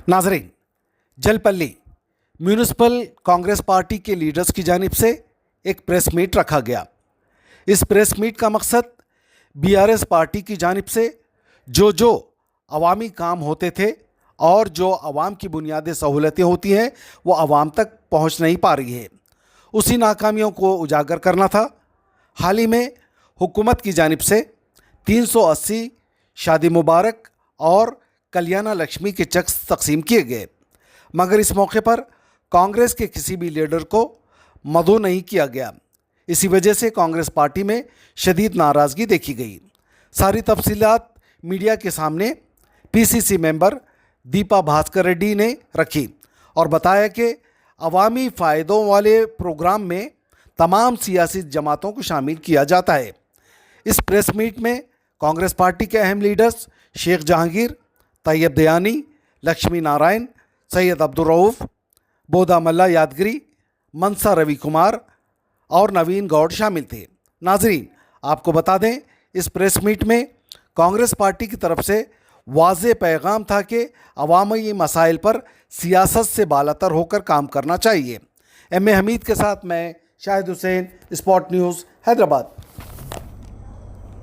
नाजरीन, Jalpally municipal Congress party के leaders की जानिब से एक प्रेस मीट रखा गया। इस प्रेस मीट का मकसद बीआरएस पार्टी की जानिब से जो अवामी काम होते थे और जो अवाम की बुनियादी सहूलतें होती हैं वो अवाम तक पहुंच नहीं पा रही है, उसी नाकामियों को उजागर करना था। हाल ही में हुकूमत की जानिब से 380 शादी मुबारक और कल्याणा लक्ष्मी के चेक तकसीम किए गए, मगर इस मौके पर कांग्रेस के किसी भी लीडर को मदऊ नहीं किया गया। इसी वजह से कांग्रेस पार्टी में शदीद नाराज़गी देखी गई। सारी तफसीलात मीडिया के सामने पीसीसी मेंबर दीपा भास्कर रेड्डी ने रखी और बताया कि अवामी फ़ायदों वाले प्रोग्राम में तमाम सियासी जमातों को शामिल किया जाता है। इस प्रेस मीट में कांग्रेस पार्टी के अहम लीडर्स शेख जहांगीर, तैयब दयानी, लक्ष्मी नारायण, सैयद अब्दुल रऊफ, बोधा मल्ला यादगिरी, मनसा रवि कुमार और नवीन गौड़ शामिल थे। नाजरीन, आपको बता दें, इस प्रेस मीट में कांग्रेस पार्टी की तरफ से वाज़े पैगाम था कि अवामी मसाइल पर सियासत से बालातर होकर काम करना चाहिए। एम ए हमीद के साथ मैं शाहिद हुसैन, स्पॉट न्यूज़, हैदराबाद।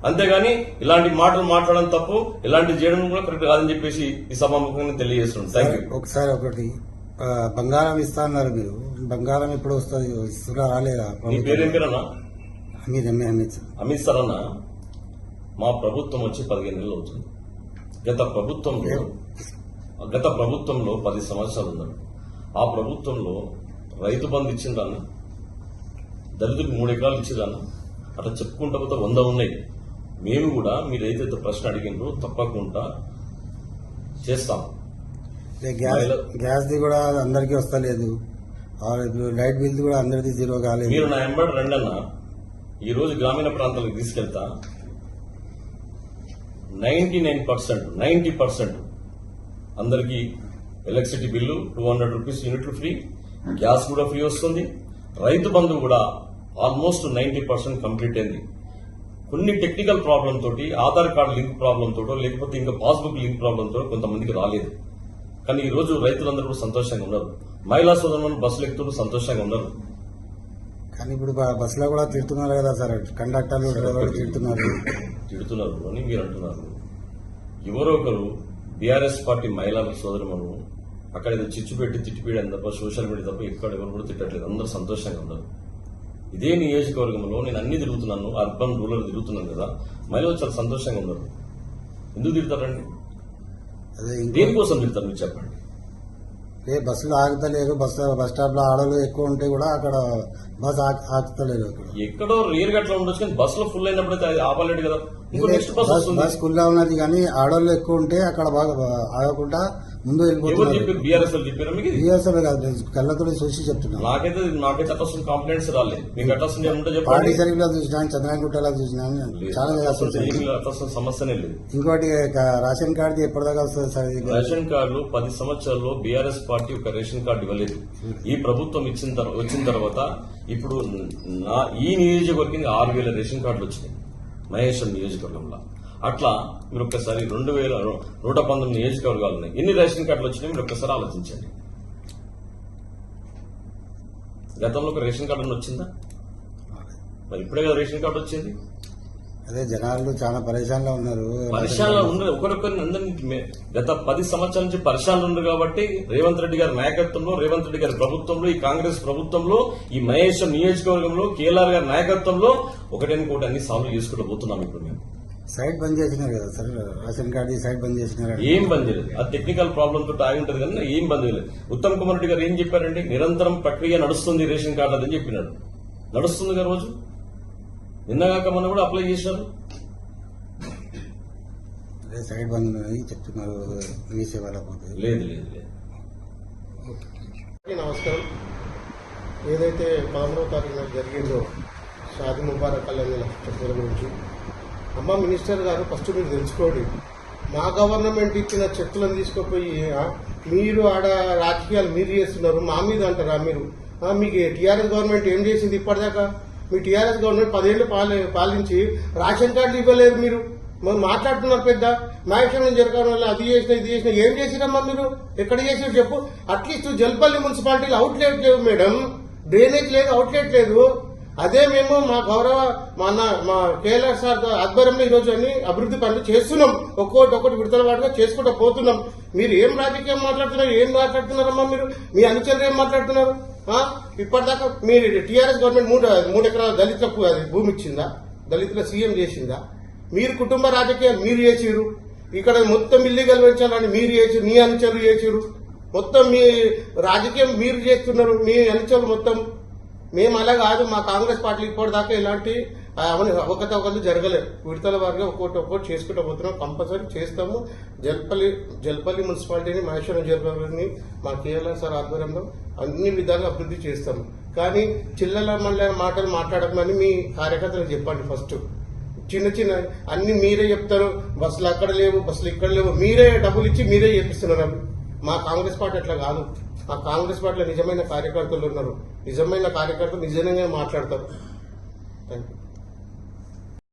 అంతేగాని ఇలాంటి మాటలు మాట్లాడడం తప్పు, ఇలాంటి చేయడం కూడా కరెక్ట్ కాదని చెప్పేసి ఈ సభాముఖంగా తెలియజేస్తున్నాను. Thank you. ఒకసారి ఒకటి బంగారం ఇస్తా అన్నారు మీరు, బంగారం ఎప్పుడు వస్తుంది? ఇస్తున్నా రాలేదా? మీ పేరేం పేరన్నా? అమిత్ సార్ అన్న, మా ప్రభుత్వం వచ్చి 15 నెలలు అవుతుంది. గత ప్రభుత్వంలో 10 సంవత్సరాలు ఉన్నారు. ఆ ప్రభుత్వంలో రైతు బంధు ఇచ్చిందన్న, దళితులకు 3 ఎకరాలు ఇచ్చిందన్న, అట్లా చెప్పుకుంటా పోతే 100 ఉన్నాయి. మేము కూడా మీరు ఏదైతే ప్రశ్న అడిగినారో తప్పకుండా చేస్తాం. గ్యాస్ ది కూడా అందరికీ వస్తలేదు, లైట్ బిల్ కూడా అందరిది జీరో కాలేదు. మీరు నా ఎంబడి రండి అన్న, ఈ రోజు గ్రామీణ ప్రాంతాలకు తీసుకెళ్తా 90% అందరికీ ఎలక్ట్రిసిటీ బిల్లు 200 రూపీస్ యూనిట్లు ఫ్రీ, గ్యాస్ కూడా ఫ్రీ వస్తుంది. రైతు బంధు కూడా ఆల్మోస్ట్ 90% కంప్లీట్ అయింది. కొన్ని టెక్నికల్ ప్రాబ్లం తోటి, ఆధార్ కార్డు లింక్ ప్రాబ్లం తోటో లేకపోతే ఇంకా పాస్బుక్ లింక్ ప్రాబ్లం తోటో కొంతమందికి రాలేదు. కానీ ఈ రోజు రైతులందరూ కూడా సంతోషంగా ఉన్నారు. మహిళా సోదరులు బస్సులు ఎక్కుతూ సంతోషంగా ఉన్నారు. కానీ ఇప్పుడు బస్సులో కూడా తిడుతున్నారు కదా సార్, కండక్టర్లు డ్రైవర్లు తిడుతున్నారు అని మీరు అంటున్నారు. ఎవరో ఒకరు బీఆర్ఎస్ పార్టీ మహిళా సోదరులు అక్కడ ఏదో చిచ్చు పెట్టి తిట్టిపీయడం తప్ప, సోషల్ మీడియా తప్ప ఎక్కడ ఎవరు కూడా తిట్టట్లేదు. అందరూ సంతోషంగా ఉన్నారు. ఇదే నియోజకవర్గంలో నేను అన్ని తిరుగుతున్నాను, అర్బన్ రూరల్ తిరుగుతున్నాను కదా, మహిళలు చాలా సంతోషంగా ఉన్నారు. ఎందుకు తిడతారండి? దేనికోసం తిడతారు మీరు చెప్పండి. బస్సులు ఆగుతలేరు, బస్ స్టాప్ లో ఆడలు ఎక్కువ ఉంటే కూడా అక్కడ బస్ ఆగుతలేరు. ఎక్కడో రేర్ గట్లా ఉండొచ్చు, కానీ బస్సులో ఫుల్ అయినప్పుడు ఆపలేడు కదా. ఇంకో నెక్స్ట్ బస్ ఫుల్ గా ఉన్నది, కానీ ఆడోళ్ళు ఎక్కువ ఉంటే అక్కడ బాగా ఆగకుండా ముందు వెళ్ళిపోతున్నారు. బీఆర్ఎస్ చెప్పారా? మీకు బీఆర్ఎస్ కాదు, కళ్ళతో చూసి చెప్తున్నారు. నాకైతే అట్లా కంప్లైంట్స్ రాలేదు. మీకు అట్లా పార్టీ సర్వీలో చూసినా, చంద్రగుట్టలో చూసినా, చాలా సమస్యనే లేదు. ఇంకోటి రేషన్ కార్డు ఎప్పటిదాకా వస్తుంది సార్? రేషన్ కార్డులు 10 సంవత్సరాల్లో బీఆర్ఎస్ పార్టీ ఒక రేషన్ కార్డు ఇవ్వలేదు. ఈ ప్రభుత్వం వచ్చిన తర్వాత ఇప్పుడు ఈ నియోజకవర్గానికి 6000 రేషన్ కార్డులు వచ్చినాయి మహేశ్వరం నియోజకవర్గంలో. అట్లా మీరు ఒక్కసారి 2119 నియోజకవర్గాలు ఉన్నాయి, ఎన్ని రేషన్ కార్డులు వచ్చినాయి మీరు ఒక్కసారి ఆలోచించండి. గతంలో ఒక రేషన్ కార్డు వచ్చిందా? మరి ఇప్పుడే కదా రేషన్ కార్డు వచ్చింది. అదే జనాలు చాలా పరిశానలో ఉన్నారు. ఒకరొకరిని అందరినీ గత 10 సంవత్సరాల నుంచి పరిశానలు ఉన్నారు. కాబట్టి రేవంత్ రెడ్డి గారి నాయకత్వంలో, రేవంత్ రెడ్డి గారి ప్రభుత్వంలో, ఈ కాంగ్రెస్ ప్రభుత్వంలో, ఈ మహేశ్వరం నియోజకవర్గంలో కేఎల్ఆర్ గారి నాయకత్వంలో ఒకటి అన్ని సాల్వ్ చేసుకుంటూ పోతున్నాం. ఇప్పుడు మేము సైట్ బంద్ చేసినారు కదా సార్, రేషన్ కార్డు సైట్ బంద్ చేసినారు. ఏం బంద్ చేయలేదు, ఆ టెక్నికల్ ప్రాబ్లం తోటి ఆగి ఉంటుంది కానీ ఏం బంద్ చేయలేదు. ఉత్తమ్ కుమార్ రెడ్డి గారు ఏం చెప్పారంటే, నిరంతరం ప్రక్రియ నడుస్తుంది రేషన్ కార్డు అదని చెప్పినాడు. నడుస్తుంది కదా రోజు. నిన్నగాక మొన్న కూడా అప్లై చేశారు. సైడ్ బంద్ చెప్తున్నారు. లేదు. నమస్కారం. ఏదైతే 15వ తారీఖున జరిగిందో షాదీ ముబారక్ కళ్యాణ చెక్కుల గురించి, అమ్మ మినిస్టర్ గారు ఫస్ట్ మీరు తెలుసుకోండి. మా గవర్నమెంట్ ఇచ్చిన చెక్కులను తీసుకుపోయి మీరు ఆడ రాజకీయాలు మీరు చేస్తున్నారు, మా మీద అంటారా మీరు? మీకు టీఆర్ఎస్ గవర్నమెంట్ ఏం చేసింది ఇప్పటిదాకా? మీ టీఆర్ఎస్ గవర్నమెంట్ 10 ఏళ్ళు పాలించి రేషన్ కార్డులు ఇవ్వలేరు మీరు. మరి మాట్లాడుతున్నారు పెద్ద మ్యాక్సిమం జరగడం వల్ల అది చేసిన ఇది చేసిన ఏం చేసిరమ్మా మీరు ఎక్కడ చేసారు చెప్పు. అట్లీస్ట్ జల్పల్లి మున్సిపాలిటీలో అవుట్లెట్ లేవు మేడం, డ్రైనేజ్ లేదు, అవుట్లెట్ లేదు. అదే మేము మా గౌరవ మా కేఎల్ఆర్ సార్ ఆధ్వర్యంలో ఈరోజు అన్ని అభివృద్ధి పనులు చేస్తున్నాం, ఒక్కొక్కటి విడతల వాటిగా చేసుకుంటూ పోతున్నాం. మీరు ఏం రాజకీయం మాట్లాడుతున్నారు, ఏం మాట్లాడుతున్నారమ్మా మీరు? మీ అనుచరులు ఏం మాట్లాడుతున్నారు? ఇప్పటిదాకా మీ టీఆర్ఎస్ గవర్నమెంట్ 3 ఎకరాల దళితులకు అది భూమి ఇచ్చిందా? దళితుల సీఎం చేసిందా? మీరు కుటుంబ రాజకీయాలు మీరు చేసిరు, ఇక్కడ మొత్తం ఇల్లీగల్ పెంచాలని మీరు చేసిరు, మీ అనుచరులు చేసిరు, మొత్తం మీ రాజకీయం మీరు చేస్తున్నారు, మీ అనుచరులు మొత్తం. మేము అలా కాదు, మా కాంగ్రెస్ పార్టీ ఇప్పటిదాకా ఇలాంటి అవకతవకలు జరగలేదు. విడతల వారిగా ఒక్కొక్కటి చేసుకుంటూ పోతున్నాం, కంపల్సరీ చేస్తాము. జల్పల్లి మున్సిపాలిటీని మహేశ్వరం జల్పల్లిని మా కేఎల్ఆర్ సార్ ఆధ్వర్యంలో అన్ని విధాలుగా అభివృద్ధి చేస్తాము. కానీ చిల్లల మళ్ళీ మాటలు మాట్లాడకమని మీ కార్యకర్తలకు చెప్పండి. ఫస్ట్ చిన్న అన్ని మీరే చెప్తారు, బస్సులు అక్కడ లేవు, బస్సులు ఇక్కడ లేవు, మీరే డబ్బులు ఇచ్చి మీరే చేపిస్తున్నారు. మా కాంగ్రెస్ పార్టీ అట్లా కాదు. మా కాంగ్రెస్ పార్టీలో నిజమైన కార్యకర్తలు ఉన్నారు, నిజమైన కార్యకర్తలు నిజంగా మాట్లాడతారు. Thank you.